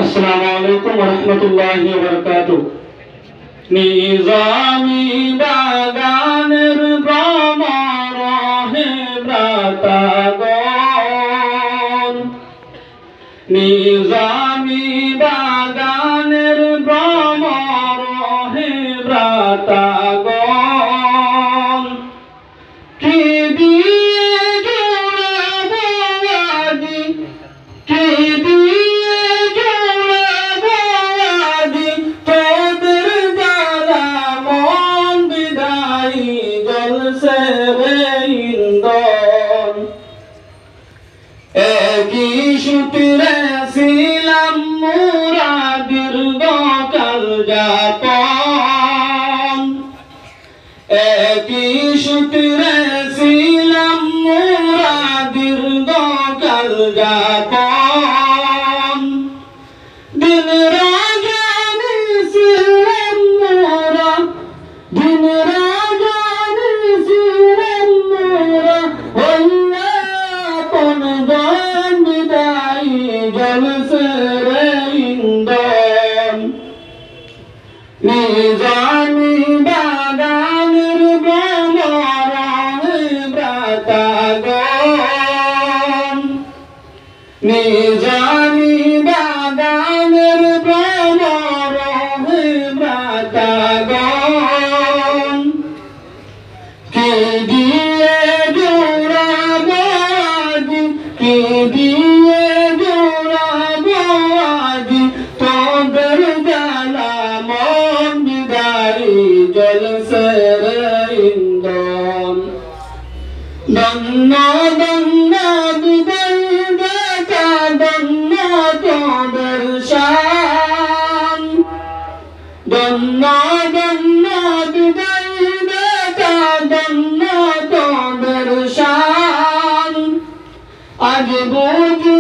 আসসালামু আলাইকুম ওয়া রাহমাতুল্লাহি ওয়া বারাকাতুহু। নিজামি বাগানের ভ্রমর হে ভ্রাতাগণ, নিজামি বাগানের ভ্রমর হে ভ্রাতাগণ, কি দিয়ে জোড়াবো আদি, কি দিয়ে জোড়াবো আদি তোদের জ্বালা মন বিদায়ী জ্বলছে রে ইন্ধন। একই সূত্রে ছিলাম মোরা দীর্ঘকাল যাপন, একই সূত্রে ছিলাম মোরা দীর্ঘকাল যাপন। দিন রাজনী ছিলাম মোরা, দিন রাজনী ছিলাম মোরা, আপন জন বিদায়ী জ্বলছে রে ইন্ধন। নিজামি বাগানের ভ্রমর হে ভ্রাতাগণ, নিজামি বাগানের ভ্রমর হে ভ্রাতাগণ, কি দিয়ে জোড়াবো আদি, কি দিয়ে জোড়াবো আদি তোদের জ্বালা মন বিদায়ী জ্বলছে রে ইন্ধন। ধন্য ধন্য বিদায়ী দেখা, ধন্য তোদের শান, ধন্য ধন্য বিদায়ী দেখা, ধন্য তোদের শান। আজ বুঝি